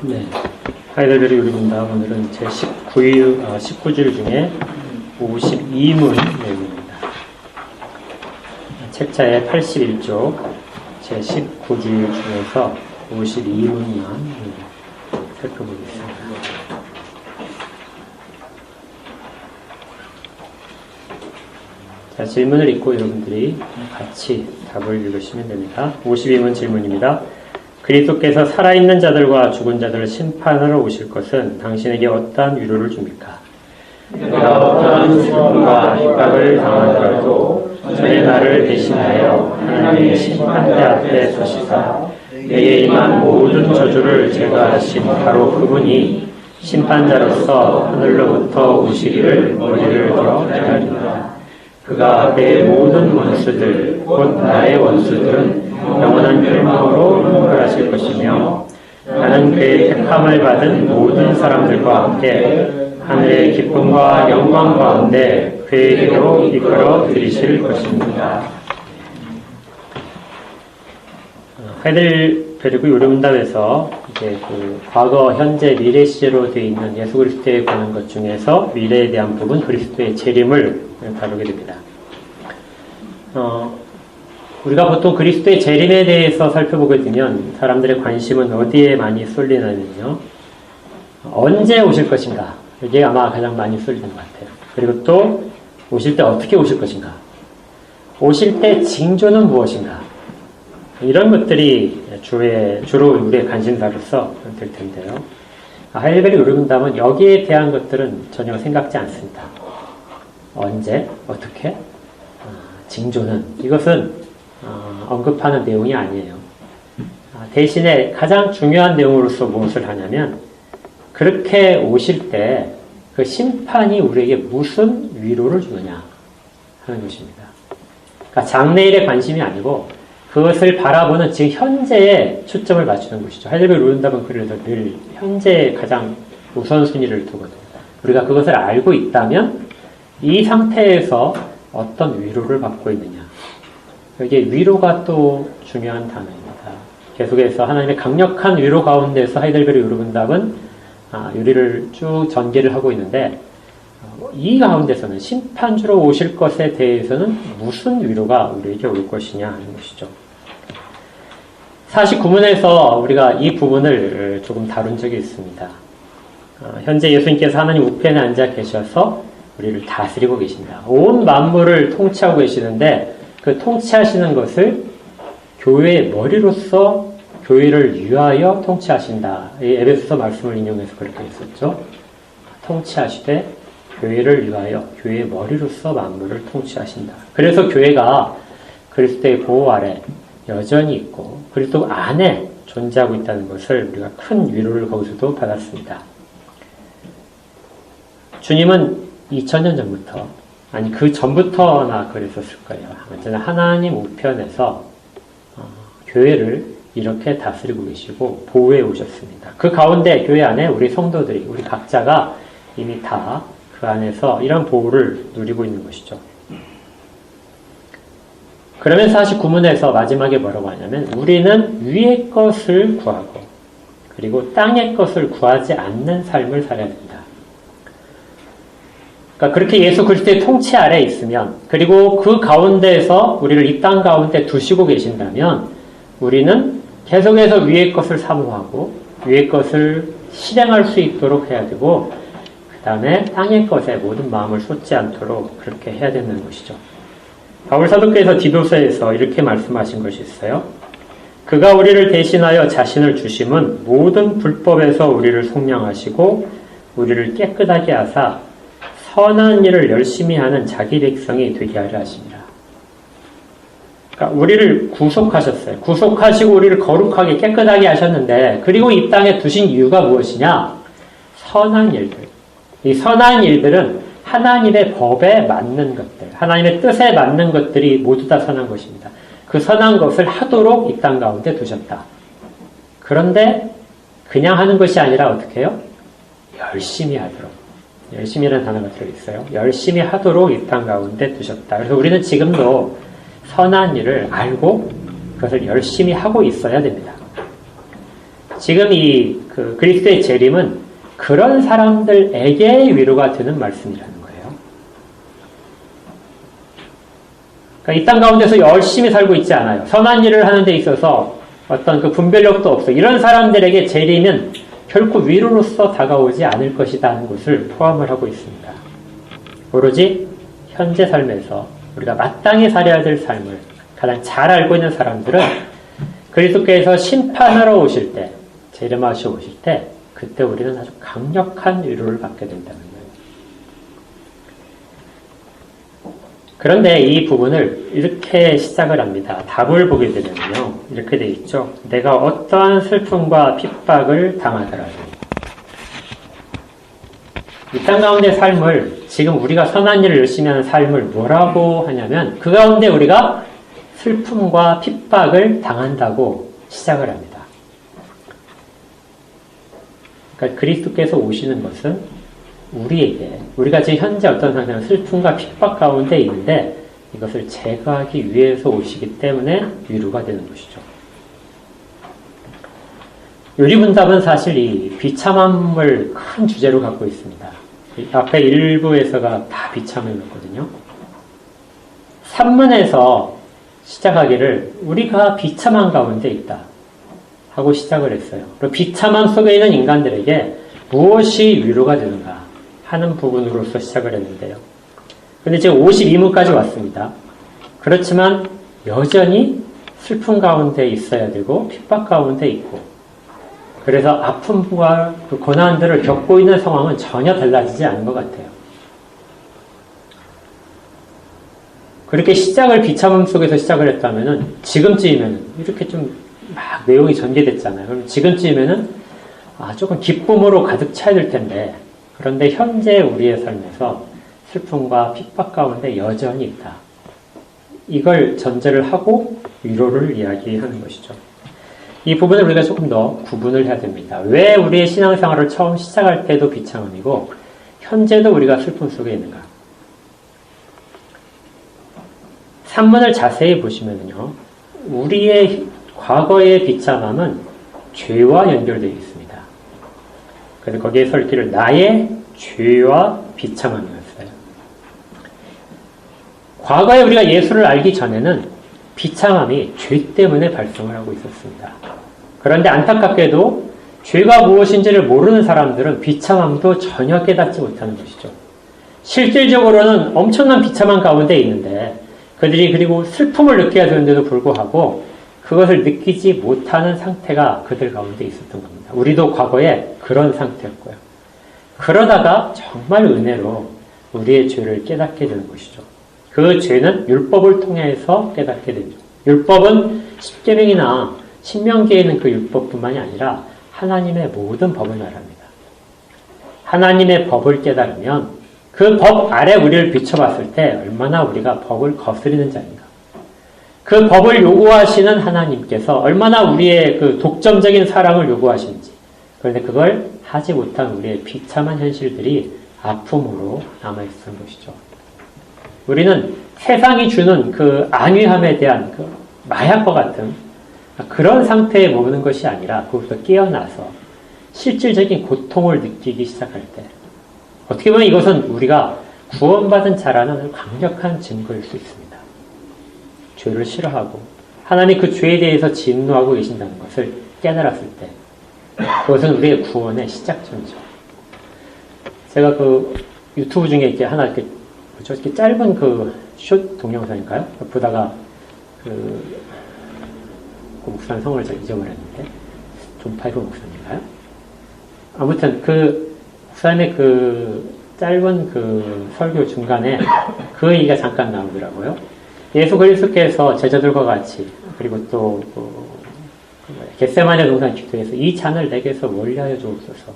네. 하이델베르 요리문답 오늘은 제 19줄 중에 52문 내용입니다. 책자의 81쪽 제 19줄 중에서 52문만 살펴보겠습니다. 자, 질문을 읽고 여러분들이 같이 답을 읽으시면 됩니다. 52문 질문입니다. 그리스도께서 살아있는 자들과 죽은 자들을 심판하러 오실 것은 당신에게 어떠한 위로를 줍니까? 내가 어떠한 슬픔과 핍박을 당하더라도 저의 나를 대신하여 하나님의 심판대 앞에 서시사 내게 임한 모든 저주를 제거하신 바로 그분이 심판자로서 하늘로부터 오시기를 머리를 들어 기다립니다. 그가 내 모든 원수들, 곧 나의 원수들은 영원한 멸망으로 흥분하실 것이며 나는 그의 택함을 받은 모든 사람들과 함께 하늘의 기쁨과 영광 가운데 그에게로 이끌어 들이실 것입니다. 하이델베르크 요리문답에서 이제 그 과거, 현재, 미래 시제로 되어 있는 예수 그리스도에 관한 것 중에서 미래에 대한 부분, 그리스도의 재림을 다루게 됩니다. 우리가 보통 그리스도의 재림에 대해서 살펴보게 되면 사람들의 관심은 어디에 많이 쏠리냐면요. 언제 오실 것인가? 이게 아마 가장 많이 쏠리는 것 같아요. 그리고 또 오실 때 어떻게 오실 것인가? 오실 때 징조는 무엇인가? 이런 것들이 주로 우리의 관심사로서 될 텐데요. 하이델베르크 요리문답은 여기에 대한 것들은 전혀 생각지 않습니다. 언제? 어떻게? 징조는? 이것은 언급하는 내용이 아니에요. 대신에 가장 중요한 내용으로서 무엇을 하냐면 그렇게 오실 때 그 심판이 우리에게 무슨 위로를 주느냐 하는 것입니다. 그러니까 장래일에 관심이 아니고 그것을 바라보는 지금 현재에 초점을 맞추는 것이죠. 하이델베르크 요리문답은 그래서 늘 현재에 가장 우선순위를 두거든요. 우리가 그것을 알고 있다면 이 상태에서 어떤 위로를 받고 있느냐. 이게 위로가 또 중요한 단어입니다. 계속해서 하나님의 강력한 위로 가운데서 하이델베르크 요리문답은 요리를 쭉 전개를 하고 있는데 이 가운데서는 심판주로 오실 것에 대해서는 무슨 위로가 우리에게 올 것이냐 하는 것이죠. 49문에서 우리가 이 부분을 조금 다룬 적이 있습니다. 현재 예수님께서 하나님 우편에 앉아 계셔서 우리를 다스리고 계신다. 온 만물을 통치하고 계시는데 그 통치하시는 것을 교회의 머리로서 교회를 위하여 통치하신다. 이 에베소서 말씀을 인용해서 그렇게 했었죠. 통치하시되 교회를 위하여 교회의 머리로서 만물을 통치하신다. 그래서 교회가 그리스도의 보호 아래 여전히 있고 그리스도 안에 존재하고 있다는 것을 우리가 큰 위로를 거기서도 받았습니다. 주님은 2000년 전부터, 아니 그 전부터나 그랬었을 거예요. 언제나 하나님 우편에서 교회를 이렇게 다스리고 계시고 보호해 오셨습니다. 그 가운데 교회 안에 우리 성도들이, 우리 각자가 이미 다 그 안에서 이런 보호를 누리고 있는 것이죠. 그러면 49문에서 마지막에 뭐라고 하냐면 우리는 위의 것을 구하고 그리고 땅의 것을 구하지 않는 삶을 살아야 된다. 그러니까 그렇게 예수 그리스도의 통치 아래에 있으면 그리고 그 가운데에서 우리를 이 땅 가운데 두시고 계신다면 우리는 계속해서 위의 것을 사모하고 위의 것을 실행할 수 있도록 해야 되고 그 다음에 땅의 것에 모든 마음을 쏟지 않도록 그렇게 해야 되는 것이죠. 바울 사도께서 디도서에서 이렇게 말씀하신 것이 있어요. 그가 우리를 대신하여 자신을 주심은 모든 불법에서 우리를 속량하시고 우리를 깨끗하게 하사 선한 일을 열심히 하는 자기 백성이 되게 하려 하십니다. 그러니까 우리를 구속하셨어요. 구속하시고 우리를 거룩하게 깨끗하게 하셨는데 그리고 이 땅에 두신 이유가 무엇이냐? 선한 일들. 이 선한 일들은 하나님의 법에 맞는 것들, 하나님의 뜻에 맞는 것들이 모두 다 선한 것입니다. 그 선한 것을 하도록 이 땅 가운데 두셨다. 그런데 그냥 하는 것이 아니라 어떻게 해요? 열심히 하도록. 열심히라는 단어가 들어있어요. 열심히 하도록 이 땅 가운데 두셨다. 그래서 우리는 지금도 선한 일을 알고 그것을 열심히 하고 있어야 됩니다. 지금 이 그리스도의 재림은 그런 사람들에게 위로가 되는 말씀이라는 거예요. 그러니까 이 땅 가운데서 열심히 살고 있지 않아요. 선한 일을 하는 데 있어서 어떤 그 분별력도 없어. 이런 사람들에게 재림은 결코 위로로서 다가오지 않을 것이다 하는 것을 포함을 하고 있습니다. 오로지 현재 삶에서 우리가 마땅히 살아야 될 삶을 가장 잘 알고 있는 사람들은 그리스도께서 심판하러 오실 때, 재림하시러 오실 때 그때 우리는 아주 강력한 위로를 받게 된다는 거예요. 그런데 이 부분을 이렇게 시작을 합니다. 답을 보게 되면요. 이렇게 돼 있죠. 내가 어떠한 슬픔과 핍박을 당하더라도 이 땅 가운데 삶을 지금 우리가 선한 일을 열심히 하는 삶을 뭐라고 하냐면 그 가운데 우리가 슬픔과 핍박을 당한다고 시작을 합니다. 그러니까 그리스도께서 오시는 것은 우리에게 우리가 지금 현재 어떤 상태로 슬픔과 핍박 가운데 있는데 이것을 제거하기 위해서 오시기 때문에 위로가 되는 것이죠. 요리분답은 사실 이 비참함을 큰 주제로 갖고 있습니다. 앞에 일부에서가 다 비참함이었거든요. 산문에서 시작하기를 우리가 비참한 가운데 있다 하고 시작을 했어요. 그리고 비참함 속에 있는 인간들에게 무엇이 위로가 되는가 하는 부분으로서 시작을 했는데요. 그런데 지금 52문까지 왔습니다. 그렇지만 여전히 슬픔 가운데 있어야 되고 핍박 가운데 있고 그래서 아픔과 그 고난들을 겪고 있는 상황은 전혀 달라지지 않은 것 같아요. 그렇게 시작을 비참함 속에서 시작을 했다면은 지금쯤이면은 이렇게 좀 막 내용이 전개됐잖아요. 그럼 지금쯤이면은 조금 기쁨으로 가득 차야 될 텐데 그런데 현재 우리의 삶에서 슬픔과 핍박 가운데 여전히 있다. 이걸 전제를 하고 위로를 이야기하는 것이죠. 이 부분을 우리가 조금 더 구분을 해야 됩니다. 왜 우리의 신앙생활을 처음 시작할 때도 비참함이고 현재도 우리가 슬픔 속에 있는가? 산문을 자세히 보시면요, 우리의 과거의 비참함은 죄와 연결되어 있습니다. 그래서 거기에 설기를 나의 죄와 비참함이었어요. 과거에 우리가 예수를 알기 전에는 비참함이 죄 때문에 발생을 하고 있었습니다. 그런데 안타깝게도 죄가 무엇인지를 모르는 사람들은 비참함도 전혀 깨닫지 못하는 것이죠. 실질적으로는 엄청난 비참함 가운데 있는데 그들이 그리고 슬픔을 느껴야 되는데도 불구하고 그것을 느끼지 못하는 상태가 그들 가운데 있었던 겁니다. 우리도 과거에 그런 상태였고요. 그러다가 정말 은혜로 우리의 죄를 깨닫게 되는 것이죠. 그 죄는 율법을 통해서 깨닫게 되죠. 율법은 십계명이나 신명기에 있는 그 율법뿐만이 아니라 하나님의 모든 법을 말합니다. 하나님의 법을 깨달으면 그 법 아래 우리를 비춰봤을 때 얼마나 우리가 법을 거스리는 자인가. 그 법을 요구하시는 하나님께서 얼마나 우리의 그 독점적인 사랑을 요구하시는지. 그런데 그걸 하지 못한 우리의 비참한 현실들이 아픔으로 남아있었던 것이죠. 우리는 세상이 주는 그 안위함에 대한 그 마약과 같은 그런 상태에 머무는 것이 아니라 그것부터 깨어나서 실질적인 고통을 느끼기 시작할 때 어떻게 보면 이것은 우리가 구원받은 자라는 강력한 증거일 수 있습니다. 죄를 싫어하고 하나님이 그 죄에 대해서 진노하고 계신다는 것을 깨달았을 때 그것은 우리의 구원의 시작점이죠. 제가 그 유튜브 중에 이렇게 하나 이렇게 짧은 그 숏 동영상일까요? 보다가 그 목사님 성을 제가 잊어버렸는데 존 파이프 목사님인가요? 아무튼 그 목사님의 그 짧은 그 설교 중간에 그 얘기가 잠깐 나오더라고요. 예수 그리스도께서 제자들과 같이 그리고 또 겟세마네 동산 기도에서 이 잔을 내게서 멀리하여 주옵소서.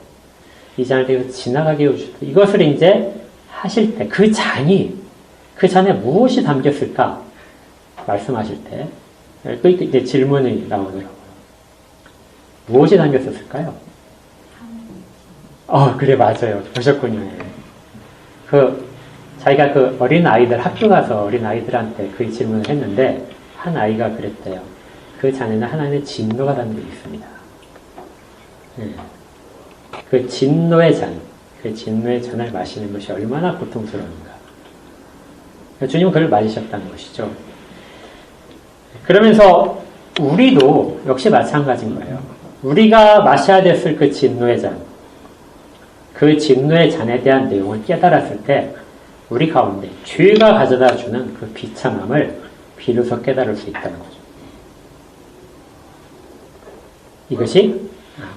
이 잔을 내게서 지나가게 해주옵소서. 이것을 이제 하실 때 그 잔에 무엇이 담겼을까 말씀하실 때 또 이제 질문이 나오더라고요. 무엇이 담겼었을까요? 그래 맞아요. 보셨군요. 자기가 그 어린 아이들 학교 가서 어린 아이들한테 그 질문을 했는데 한 아이가 그랬대요. 그 잔에는 하나님의 진노가 담겨 있습니다. 예. 그 진노의 잔을 마시는 것이 얼마나 고통스러운가. 주님은 그걸 맞으셨다는 것이죠. 그러면서 우리도 역시 마찬가지인 거예요. 우리가 마셔야 됐을 그 진노의 잔, 그 진노의 잔에 대한 내용을 깨달았을 때 우리 가운데 죄가 가져다 주는 그 비참함을 비로소 깨달을 수 있다는 거죠. 이것이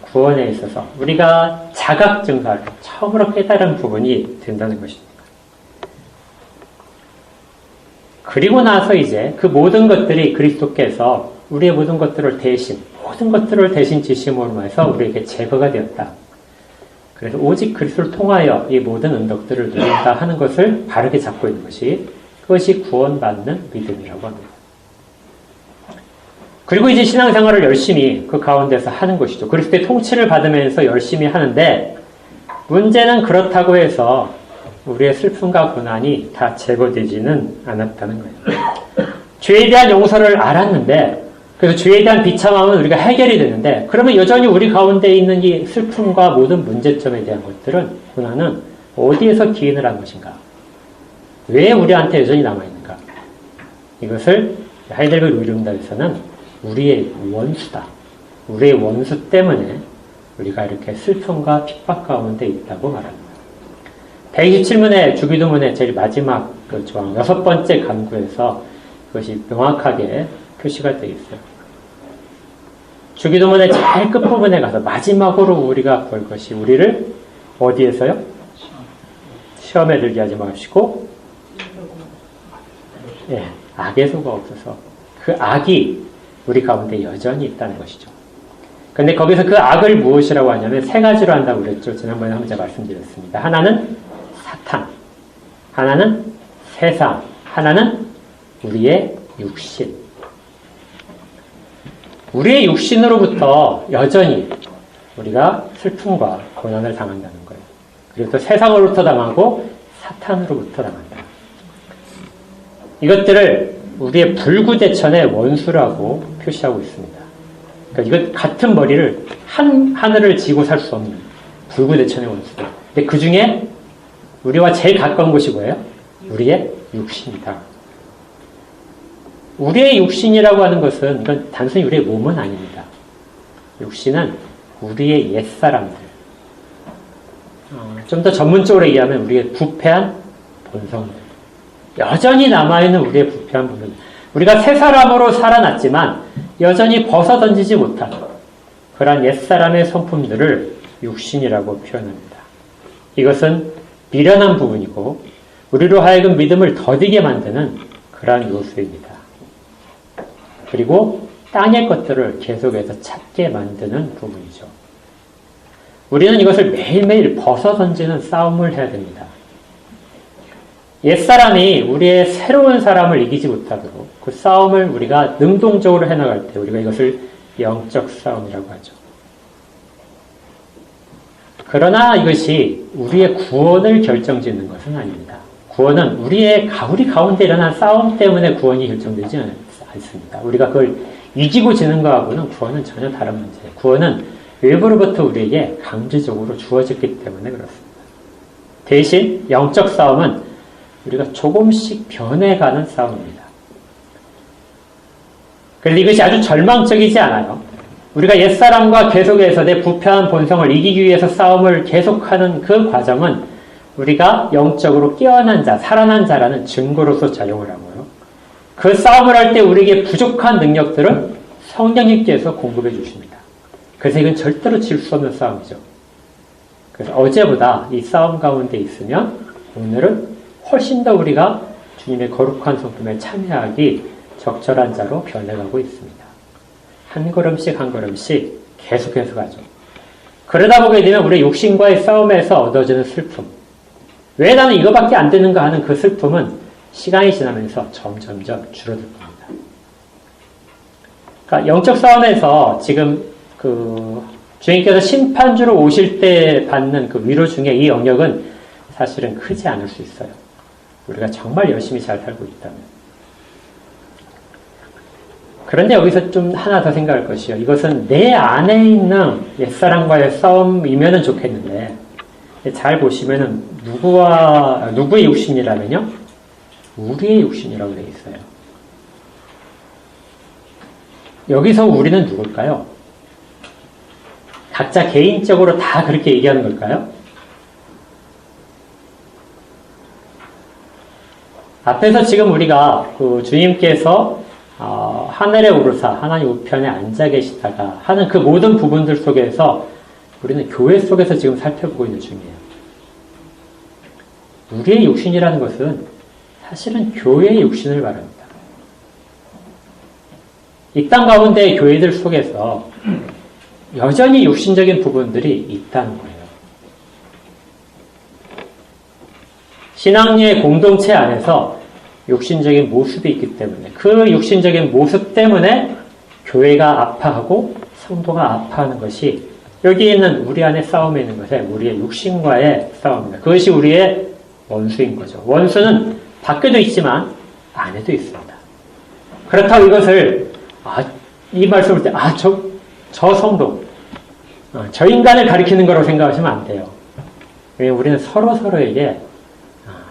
구원에 있어서 우리가 자각증가를 처음으로 깨달은 부분이 된다는 것입니다. 그리고 나서 이제 그 모든 것들이 그리스도께서 우리의 모든 것들을 대신 지심으로 해서 우리에게 제거가 되었다. 그래서 오직 그리스도를 통하여 이 모든 은덕들을 누린다 하는 것을 바르게 잡고 있는 것이 그것이 구원받는 믿음이라고 합니다. 그리고 이제 신앙생활을 열심히 그 가운데서 하는 것이죠. 그리스도의 통치를 받으면서 열심히 하는데 문제는 그렇다고 해서 우리의 슬픔과 고난이 다 제거되지는 않았다는 거예요. 죄에 대한 용서를 알았는데 그래서 죄에 대한 비참함은 우리가 해결이 되는데 그러면 여전히 우리 가운데 있는 이 슬픔과 모든 문제점에 대한 것들은 고난은 어디에서 기인을 한 것인가? 왜 우리한테 여전히 남아있는가? 이것을 하이델베르 의료문답에서는 우리의 원수다. 우리의 원수 때문에 우리가 이렇게 슬픔과 핍박 가운데 있다고 말합니다. 127문의 주기도문의 제일 마지막 그 조항, 6번째 간구에서 그것이 명확하게 표시가 되어 있어요. 주기도문의 제일 끝부분에 가서 마지막으로 우리가 볼 것이 우리를 어디에서요? 시험에 들게 하지 마시고 악에 속아 없어서 그 악이 우리 가운데 여전히 있다는 것이죠. 근데 거기서 그 악을 무엇이라고 하냐면 세 가지로 한다고 그랬죠. 지난번에 한번 제가 말씀드렸습니다. 하나는 사탄, 하나는 세상, 하나는 우리의 육신. 우리의 육신으로부터 여전히 우리가 슬픔과 고난을 당한다는 거예요. 그리고 또 세상으로부터 당하고 사탄으로부터 당한다. 이것들을 우리의 불구대천의 원수라고 표시하고 있습니다. 그러니까 이것 같은 머리를 하늘을 지고 살 수 없는 불구대천의 원수들. 근데 그 중에 우리와 제일 가까운 곳이 뭐예요? 우리의 육신이다. 우리의 육신이라고 하는 것은 이건 단순히 우리의 몸은 아닙니다. 육신은 우리의 옛사람들. 좀 더 전문적으로 얘기하면 우리의 부패한 본성들. 여전히 남아있는 우리의 부패한 본성. 우리가 새 사람으로 살아났지만 여전히 벗어던지지 못한 그러한 옛사람의 성품들을 육신이라고 표현합니다. 이것은 미련한 부분이고 우리로 하여금 믿음을 더디게 만드는 그러한 요소입니다. 그리고 땅의 것들을 계속해서 찾게 만드는 부분이죠. 우리는 이것을 매일매일 벗어던지는 싸움을 해야 됩니다. 옛사람이 우리의 새로운 사람을 이기지 못하도록 그 싸움을 우리가 능동적으로 해나갈 때 우리가 이것을 영적 싸움이라고 하죠. 그러나 이것이 우리의 구원을 결정짓는 것은 아닙니다. 구원은 우리 가운데 일어난 싸움 때문에 구원이 결정되지 않습니다. 우리가 그걸 이기고 지는 것하고는 구원은 전혀 다른 문제예요. 구원은 외부로부터 우리에게 강제적으로 주어졌기 때문에 그렇습니다. 대신 영적 싸움은 우리가 조금씩 변해가는 싸움입니다. 그런데 이것이 아주 절망적이지 않아요. 우리가 옛사람과 계속해서 내 부패한 본성을 이기기 위해서 싸움을 계속하는 그 과정은 우리가 영적으로 깨어난 자, 살아난 자라는 증거로서 작용을 하고요. 그 싸움을 할 때 우리에게 부족한 능력들은 성령님께서 공급해 주십니다. 그래서 이건 절대로 질 수 없는 싸움이죠. 그래서 어제보다 이 싸움 가운데 있으면 오늘은 훨씬 더 우리가 주님의 거룩한 성품에 참여하기 적절한 자로 변해가고 있습니다. 한 걸음씩 한 걸음씩 계속해서 가죠. 그러다 보게 되면 우리 육신과의 싸움에서 얻어지는 슬픔, 왜 나는 이거밖에 안 되는가 하는 그 슬픔은 시간이 지나면서 점점점 줄어들 겁니다. 그러니까 영적 싸움에서 지금 주님께서 심판주로 오실 때 받는 그 위로 중에 이 영역은 사실은 크지 않을 수 있어요. 우리가 정말 열심히 잘 살고 있다면. 그런데 여기서 좀 하나 더 생각할 것이요. 이것은 내 안에 있는 옛사람과의 싸움이면은 좋겠는데, 잘 보시면은 누구의 육신이라면요? 우리의 육신이라고 되어 있어요. 여기서 우리는 누굴까요? 각자 개인적으로 다 그렇게 얘기하는 걸까요? 앞에서 지금 우리가 그 주님께서 하늘에 오르사 하나님 우편에 앉아 계시다가 하는 그 모든 부분들 속에서 우리는 교회 속에서 지금 살펴보고 있는 중이에요. 우리의 육신이라는 것은 사실은 교회의 육신을 말합니다. 이 땅 가운데 교회들 속에서 여전히 육신적인 부분들이 있다는 거예요. 신앙의 공동체 안에서 육신적인 모습이 있기 때문에 그 육신적인 모습 때문에 교회가 아파하고 성도가 아파하는 것이 여기 있는 우리 안에 싸움에 있는 것에 우리의 육신과의 싸움입니다. 그것이 우리의 원수인 거죠. 원수는 밖에도 있지만 안에도 있습니다. 그렇다고 이것을 이 말씀을 때 저 성도 저 인간을 가리키는 거라고 생각하시면 안 돼요. 왜냐하면 우리는 서로에게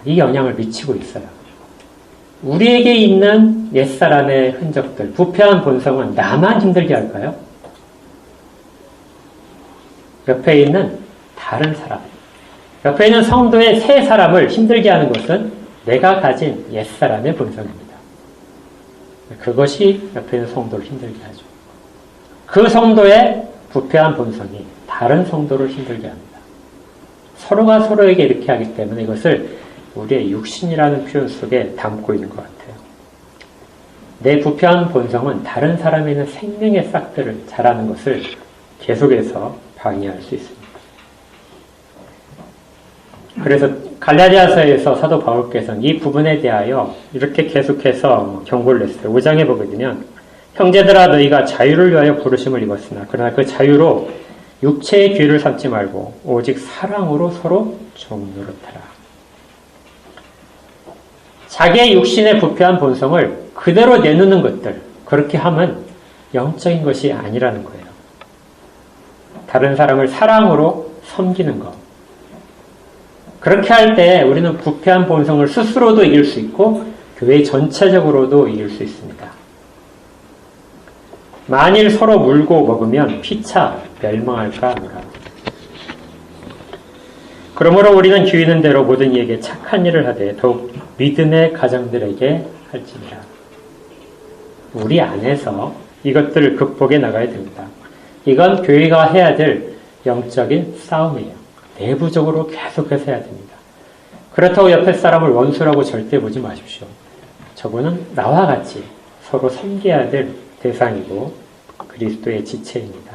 이 영향을 미치고 있어요. 우리에게 있는 옛사람의 흔적들, 부패한 본성은 나만 힘들게 할까요? 옆에 있는 다른 사람, 옆에 있는 성도의 새 사람을 힘들게 하는 것은 내가 가진 옛사람의 본성입니다. 그것이 옆에 있는 성도를 힘들게 하죠. 그 성도의 부패한 본성이 다른 성도를 힘들게 합니다. 서로가 서로에게 이렇게 하기 때문에 이것을 우리의 육신이라는 표현 속에 담고 있는 것 같아요. 내 부패한 본성은 다른 사람에 있는 생명의 싹들을 자라는 것을 계속해서 방해할 수 있습니다. 그래서 갈라디아서에서 사도 바울께서는 이 부분에 대하여 이렇게 계속해서 경고를 했어요. 5장에 보게 되면 형제들아 너희가 자유를 위하여 부르심을 입었으나 그러나 그 자유로 육체의 귀를 삼지 말고 오직 사랑으로 서로 종노릇하라. 자기의 육신의 부패한 본성을 그대로 내놓는 것들, 그렇게 하면 영적인 것이 아니라는 거예요. 다른 사람을 사랑으로 섬기는 것. 그렇게 할 때 우리는 부패한 본성을 스스로도 이길 수 있고 교회 전체적으로도 이길 수 있습니다. 만일 서로 물고 먹으면 피차 멸망할까 하노라. 그러므로 우리는 기위는 대로 모든 이에게 착한 일을 하되 더욱 믿음의 가정들에게 할지니라. 우리 안에서 이것들을 극복해 나가야 됩니다. 이건 교회가 해야 될 영적인 싸움이에요. 내부적으로 계속해서 해야 됩니다. 그렇다고 옆에 사람을 원수라고 절대 보지 마십시오. 저분은 나와 같이 서로 섬겨야 될 대상이고 그리스도의 지체입니다.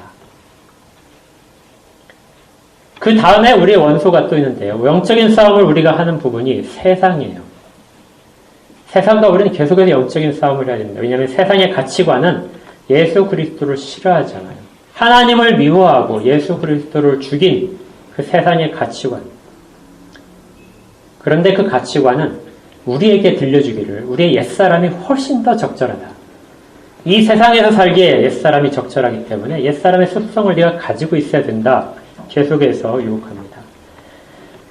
그 다음에 우리의 원수가 또 있는데요. 영적인 싸움을 우리가 하는 부분이 세상이에요. 세상과 우리는 계속해서 영적인 싸움을 해야 됩니다. 왜냐하면 세상의 가치관은 예수 그리스도를 싫어하잖아요. 하나님을 미워하고 예수 그리스도를 죽인 그 세상의 가치관. 그런데 그 가치관은 우리에게 들려주기를 우리의 옛사람이 훨씬 더 적절하다. 이 세상에서 살기에 옛사람이 적절하기 때문에 옛사람의 습성을 네가 가지고 있어야 된다. 계속해서 유혹합니다.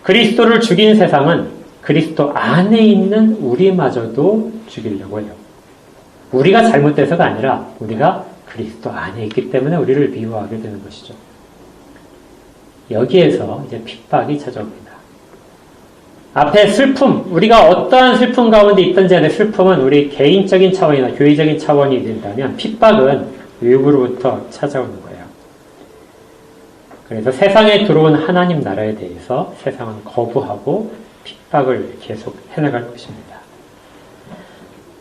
그리스도를 죽인 세상은 그리스도 안에 있는 우리마저도 죽이려고 해요. 우리가 잘못돼서가 아니라 우리가 그리스도 안에 있기 때문에 우리를 미워하게 되는 것이죠. 여기에서 이제 핍박이 찾아옵니다. 앞에 슬픔, 우리가 어떠한 슬픔 가운데 있든지 간에 슬픔은 우리 개인적인 차원이나 교회적인 차원이 된다면 핍박은 외부로부터 찾아오는 거예요. 그래서 세상에 들어온 하나님 나라에 대해서 세상은 거부하고 핍박을 계속 해나갈 것입니다.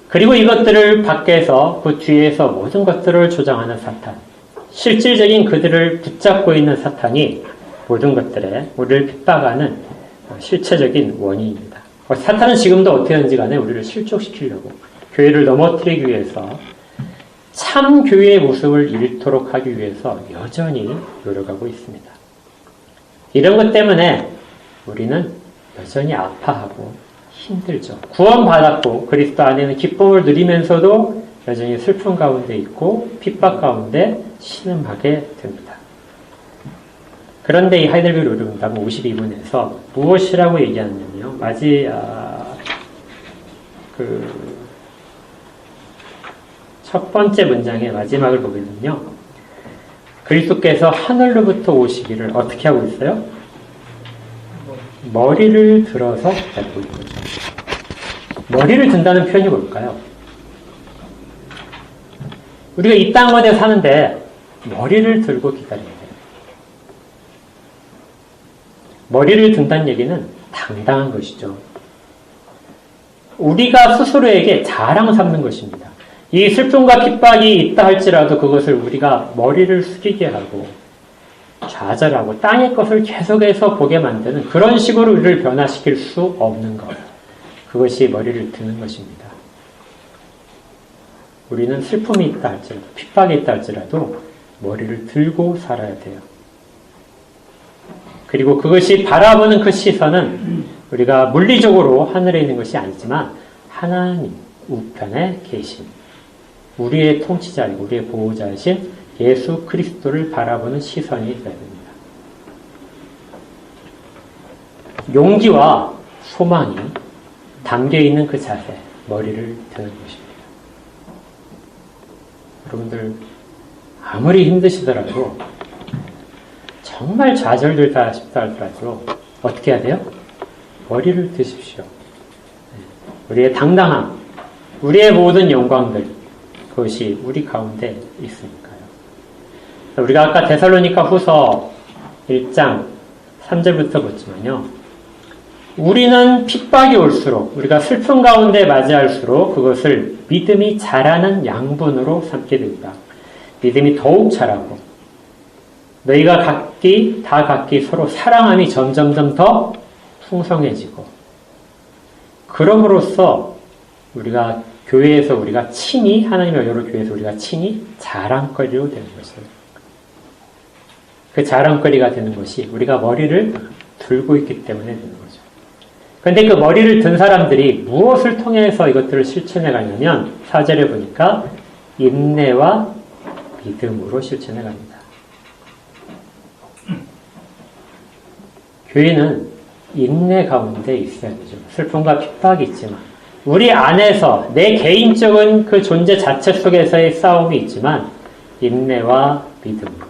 그리고 이것들을 밖에서 그 뒤에서 모든 것들을 조장하는 사탄, 실질적인 그들을 붙잡고 있는 사탄이 모든 것들에 우리를 핍박하는 실체적인 원인입니다. 사탄은 지금도 어떻게 하는지 간에 우리를 실족시키려고 교회를 넘어뜨리기 위해서 참 교회의 모습을 잃도록 하기 위해서 여전히 노력하고 있습니다. 이런 것 때문에 우리는 여전히 아파하고 힘들죠. 구원받았고 그리스도 안에는 기쁨을 누리면서도 여전히 슬픔 가운데 있고 핍박 가운데 신음하게 됩니다. 그런데 이 하이델베르 오류문답은 52문에서 무엇이라고 얘기하냐면요. 첫 번째 문장의 마지막을 보면요. 그리스도께서 하늘로부터 오시기를 어떻게 하고 있어요? 머리를 들어서 기다리고 있는 거죠. 머리를 든다는 표현이 뭘까요? 우리가 이 땅에 사는데 머리를 들고 기다려야 돼요. 머리를 든다는 얘기는 당당한 것이죠. 우리가 스스로에게 자랑 삼는 것입니다. 이 슬픔과 핍박이 있다 할지라도 그것을 우리가 머리를 숙이게 하고 좌절하고 땅의 것을 계속해서 보게 만드는 그런 식으로 우리를 변화시킬 수 없는 것. 그것이 머리를 드는 것입니다. 우리는 슬픔이 있다 할지라도 핍박이 있다 할지라도 머리를 들고 살아야 돼요. 그리고 그것이 바라보는 그 시선은 우리가 물리적으로 하늘에 있는 것이 아니지만 하나님 우편에 계신 우리의 통치자이고 우리의 보호자이신 예수 그리스도를 바라보는 시선이 되어야 됩니다. 용기와 소망이 담겨있는 그 자세, 머리를 드는 것입니다. 여러분들 아무리 힘드시더라도 정말 좌절들다 싶다 하더라도 어떻게 해야 돼요? 머리를 드십시오. 우리의 당당함, 우리의 모든 영광들 그것이 우리 가운데 있으니까요. 우리가 아까 데살로니가 후서 1장 3절부터 봤지만요. 우리는 핍박이 올수록 우리가 슬픔 가운데 맞이할수록 그것을 믿음이 자라는 양분으로 삼게 됩니다. 믿음이 더욱 자라고 너희가 각기 서로 사랑함이 점점점 더 풍성해지고 그럼으로써 우리가 교회에서 우리가 친히 하나님의 여러 교회에서 우리가 친히 자랑거리로 되는 것이에요. 그 자랑거리가 되는 것이 우리가 머리를 들고 있기 때문에 되는 거죠. 그런데 그 머리를 든 사람들이 무엇을 통해서 이것들을 실천해 가냐면 4절에 보니까 인내와 믿음으로 실천해 갑니다. 교회는 인내 가운데 있어야 되죠. 슬픔과 핍박이 있지만 우리 안에서 내 개인적인 그 존재 자체 속에서의 싸움이 있지만 인내와 믿음으로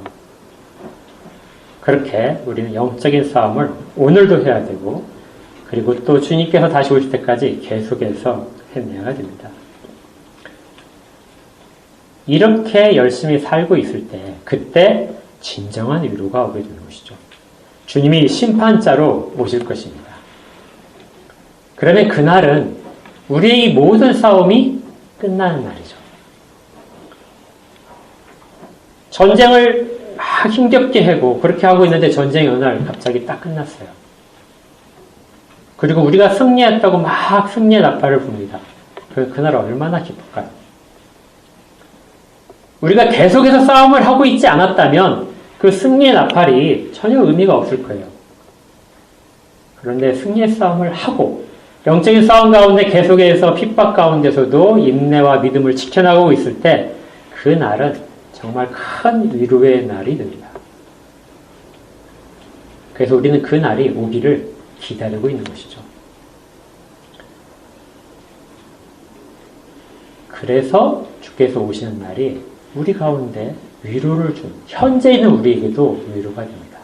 그렇게 우리는 영적인 싸움을 오늘도 해야 되고 그리고 또 주님께서 다시 오실 때까지 계속해서 해내야 됩니다. 이렇게 열심히 살고 있을 때 그때 진정한 위로가 오게 되는 것이죠. 주님이 심판자로 오실 것입니다. 그러면 그날은 우리의 모든 싸움이 끝나는 날이죠. 전쟁을 막 힘겹게 하고 그렇게 하고 있는데 전쟁이 어느 날 갑자기 딱 끝났어요. 그리고 우리가 승리했다고 막 승리의 나팔을 붑니다. 그날 얼마나 기쁠까요? 우리가 계속해서 싸움을 하고 있지 않았다면 그 승리의 나팔이 전혀 의미가 없을 거예요. 그런데 승리의 싸움을 하고 영적인 싸움 가운데 계속해서 핍박 가운데서도 인내와 믿음을 지켜나가고 있을 때 그 날은 정말 큰 위로의 날이 됩니다. 그래서 우리는 그 날이 오기를 기다리고 있는 것이죠. 그래서 주께서 오시는 날이 우리 가운데 위로를 준 현재 있는 우리에게도 위로가 됩니다.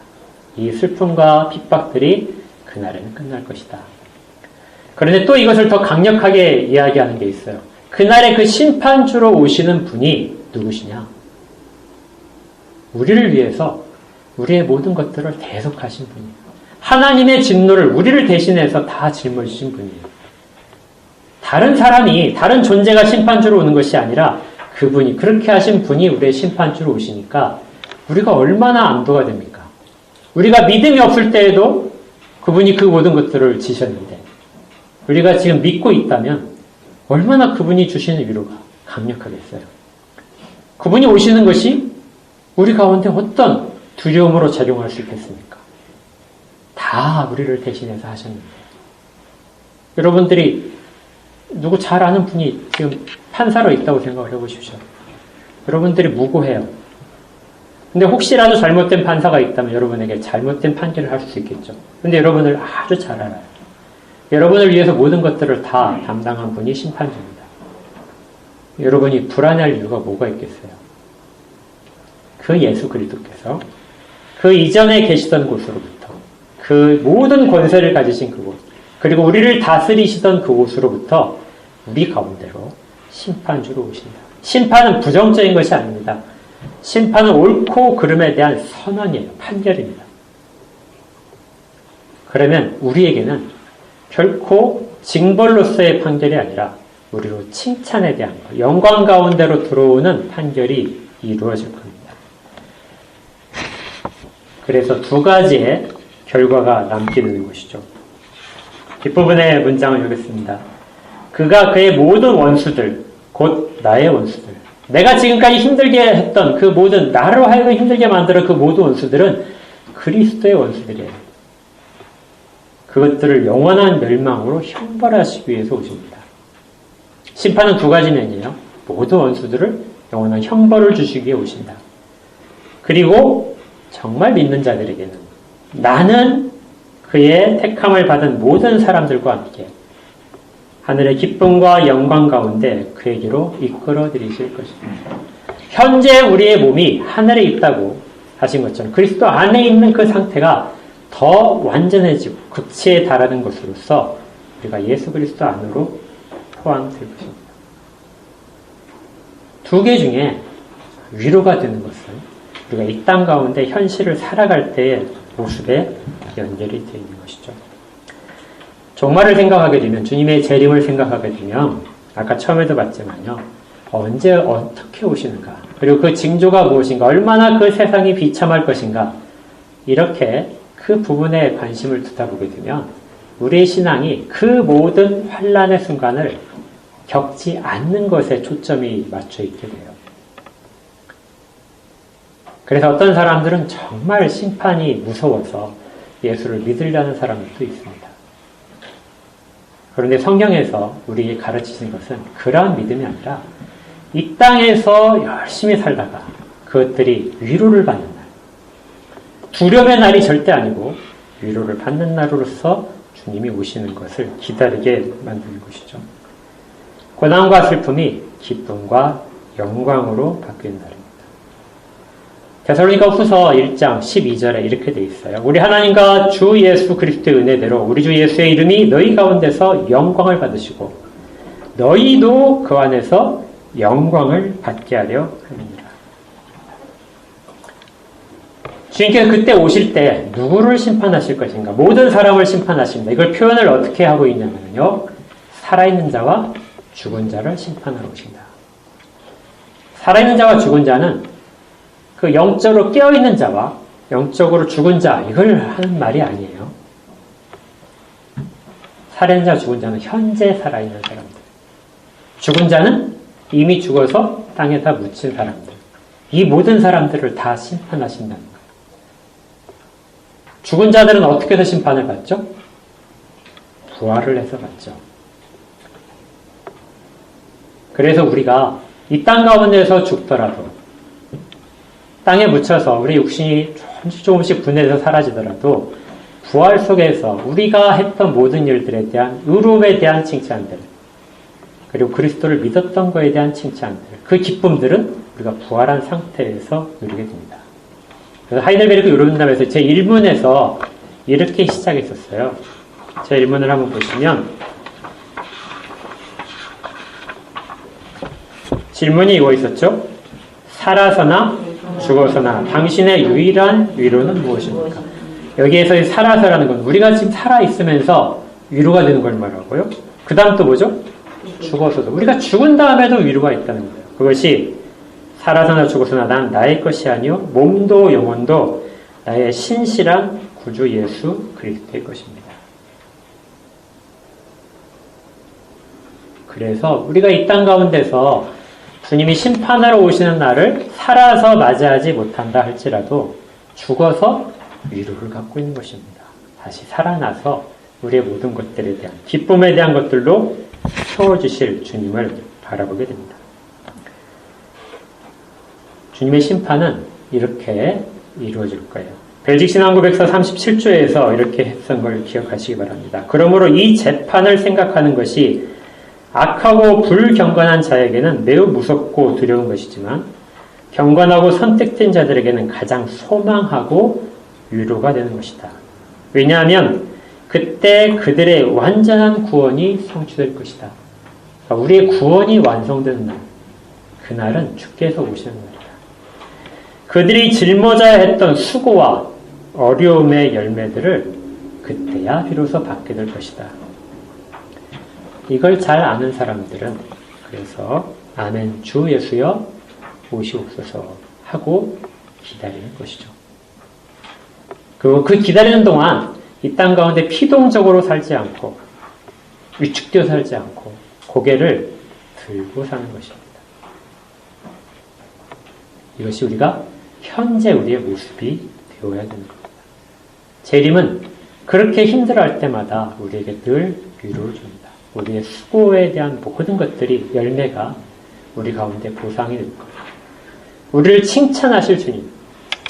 이 슬픔과 핍박들이 그날에는 끝날 것이다. 그런데 또 이것을 더 강력하게 이야기하는 게 있어요. 그날에 그 심판주로 오시는 분이 누구시냐? 우리를 위해서 우리의 모든 것들을 대속하신 분이에요. 하나님의 진노를 우리를 대신해서 다 짊어지신 분이에요. 다른 사람이, 다른 존재가 심판주로 오는 것이 아니라 그분이, 그렇게 하신 분이 우리의 심판주로 오시니까 우리가 얼마나 안도가 됩니까? 우리가 믿음이 없을 때에도 그분이 그 모든 것들을 지셨는데 우리가 지금 믿고 있다면 얼마나 그분이 주시는 위로가 강력하겠어요. 그분이 오시는 것이 우리 가운데 어떤 두려움으로 작용할 수 있겠습니까? 다 우리를 대신해서 하셨는데 여러분들이 누구 잘 아는 분이 지금 판사로 있다고 생각을 해보십시오. 여러분들이 무고해요. 근데 혹시라도 잘못된 판사가 있다면 여러분에게 잘못된 판결을 할 수 있겠죠. 근데 여러분을 아주 잘 알아요. 여러분을 위해서 모든 것들을 다 담당한 분이 심판주입니다. 여러분이 불안해할 이유가 뭐가 있겠어요? 그 예수 그리스도께서 그 이전에 계시던 곳으로부터 그 모든 권세를 가지신 그곳, 그리고 우리를 다스리시던 그곳으로부터 우리 가운데로 심판주로 오신다. 심판은 부정적인 것이 아닙니다. 심판은 옳고 그름에 대한 선언이에요. 판결입니다. 그러면 우리에게는 결코 징벌로서의 판결이 아니라 우리로 칭찬에 대한 것, 영광 가운데로 들어오는 판결이 이루어질 겁니다. 그래서 두 가지의 결과가 남게 되는 것이죠. 뒷부분의 문장을 읽겠습니다. 그가 그의 모든 원수들, 곧 나의 원수들, 내가 지금까지 힘들게 했던 그 모든, 나로 하여금 힘들게 만들어 그 모든 원수들은 그리스도의 원수들이에요. 그것들을 영원한 멸망으로 형벌하시기 위해서 오십니다. 심판은 두 가지 면이에요. 모든 원수들을 영원한 형벌을 주시기 위해 오신다. 그리고 정말 믿는 자들에게는 나는 그의 택함을 받은 모든 사람들과 함께 하늘의 기쁨과 영광 가운데 그에게로 이끌어 드리실 것입니다. 현재 우리의 몸이 하늘에 있다고 하신 것처럼 그리스도 안에 있는 그 상태가 더 완전해지고 극치에 달하는 것으로서 우리가 예수 그리스도 안으로 포함될 것입니다. 두 개 중에 위로가 되는 것은 우리가 이 땅 가운데 현실을 살아갈 때의 모습에 연결이 되어 있는 것이죠. 종말을 생각하게 되면, 주님의 재림을 생각하게 되면 아까 처음에도 봤지만요, 언제 어떻게 오시는가, 그리고 그 징조가 무엇인가, 얼마나 그 세상이 비참할 것인가, 이렇게 그 부분에 관심을 두다 보게 되면 우리의 신앙이 그 모든 환난의 순간을 겪지 않는 것에 초점이 맞춰 있게 돼요. 그래서 어떤 사람들은 정말 심판이 무서워서 예수를 믿으려는 사람들도 있습니다. 그런데 성경에서 우리에게 가르치신 것은 그러한 믿음이 아니라 이 땅에서 열심히 살다가 그것들이 위로를 받는 날, 두려움의 날이 절대 아니고 위로를 받는 날로서 주님이 오시는 것을 기다리게 만드는 것이죠. 고난과 슬픔이 기쁨과 영광으로 바뀌는 날입니다. 데살로니가 후서 1장 12절에 이렇게 되어 있어요. 우리 하나님과 주 예수 그리스도의 은혜대로 우리 주 예수의 이름이 너희 가운데서 영광을 받으시고 너희도 그 안에서 영광을 받게 하려 함이니라. 주님께서 그때 오실 때 누구를 심판하실 것인가? 모든 사람을 심판하십니다. 이걸 표현을 어떻게 하고 있냐면요, 살아있는 자와 죽은 자를 심판하러 오신다. 살아있는 자와 죽은 자는 그 영적으로 깨어있는 자와 영적으로 죽은 자, 이걸 하는 말이 아니에요. 살아있는 자와 죽은 자는 현재 살아있는 사람들. 죽은 자는 이미 죽어서 땅에다 묻힌 사람들. 이 모든 사람들을 다 심판하신다는 거예요. 죽은 자들은 어떻게 해서 심판을 받죠? 부활을 해서 받죠. 그래서 우리가 이 땅 가운데서 죽더라도, 땅에 묻혀서 우리 육신이 조금씩 분해해서 사라지더라도 부활 속에서 우리가 했던 모든 일들에 대한 의로움에 대한 칭찬들, 그리고 그리스도를 믿었던 것에 대한 칭찬들, 그 기쁨들은 우리가 부활한 상태에서 누리게 됩니다. 그래서 하이델베르크 요론담에서 제 1문에서 이렇게 시작했었어요. 제 1문을 한번 보시면 질문이 이거 있었죠? 살아서나 죽어서나 당신의 유일한 위로는 무엇입니까? 여기에서 살아서라는 건 우리가 지금 살아있으면서 위로가 되는 걸 말하고요. 그 다음 또 뭐죠? 죽어서도. 우리가 죽은 다음에도 위로가 있다는 거예요. 그것이 살아서나 죽어서나 난 나의 것이 아니요 몸도 영혼도 나의 신실한 구주 예수 그리스도의 것입니다. 그래서 우리가 이 땅 가운데서 주님이 심판하러 오시는 날을 살아서 맞이하지 못한다 할지라도 죽어서 위로를 갖고 있는 것입니다. 다시 살아나서 우리의 모든 것들에 대한 기쁨에 대한 것들로 채워주실 주님을 바라보게 됩니다. 주님의 심판은 이렇게 이루어질 거예요. 벨직 신앙고백서 37조에서 이렇게 했던 걸 기억하시기 바랍니다. 그러므로 이 재판을 생각하는 것이 악하고 불경건한 자에게는 매우 무섭고 두려운 것이지만 경건하고 선택된 자들에게는 가장 소망하고 위로가 되는 것이다. 왜냐하면 그때 그들의 완전한 구원이 성취될 것이다. 그러니까 우리의 구원이 완성되는 날, 그날은 주께서 오시는 날이다. 그들이 짊어져야 했던 수고와 어려움의 열매들을 그때야 비로소 받게 될 것이다. 이걸 잘 아는 사람들은 그래서 아멘 주 예수여 오시옵소서 하고 기다리는 것이죠. 그리고 그 기다리는 동안 이 땅 가운데 피동적으로 살지 않고 위축되어 살지 않고 고개를 들고 사는 것입니다. 이것이 우리가 현재 우리의 모습이 되어야 되는 겁니다. 재림은 그렇게 힘들어할 때마다 우리에게 늘 위로를 줍니다. 우리의 수고에 대한 모든 것들이 열매가 우리 가운데 보상이 될 거예요. 우리를 칭찬하실 주님,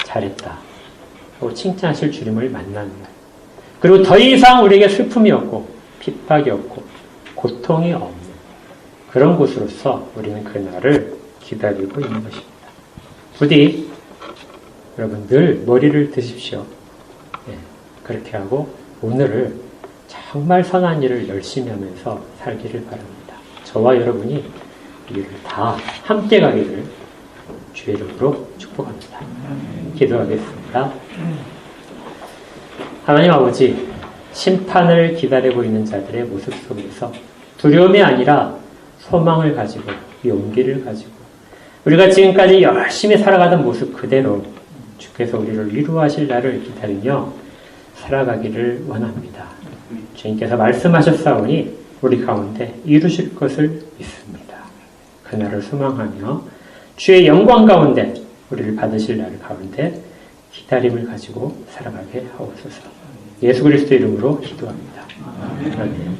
잘했다. 하고 칭찬하실 주님을 만나는 날. 그리고 더 이상 우리에게 슬픔이 없고 핍박이 없고 고통이 없는 그런 곳으로서 우리는 그날을 기다리고 있는 것입니다. 부디 여러분 늘 머리를 드십시오. 네, 그렇게 하고 오늘을 정말 선한 일을 열심히 하면서 살기를 바랍니다. 저와 여러분이 이 일을 다 함께 가기를 주의 이름으로 축복합니다. 기도하겠습니다. 하나님 아버지, 심판을 기다리고 있는 자들의 모습 속에서 두려움이 아니라 소망을 가지고 용기를 가지고 우리가 지금까지 열심히 살아가던 모습 그대로 주께서 우리를 위로하실 날을 기다리며 살아가기를 원합니다. 주님께서 말씀하셨사오니 우리 가운데 이루실 것을 믿습니다. 그날을 소망하며 주의 영광 가운데 우리를 받으실 날 가운데 기다림을 가지고 살아가게 하옵소서. 예수 그리스도 이름으로 기도합니다. 아멘.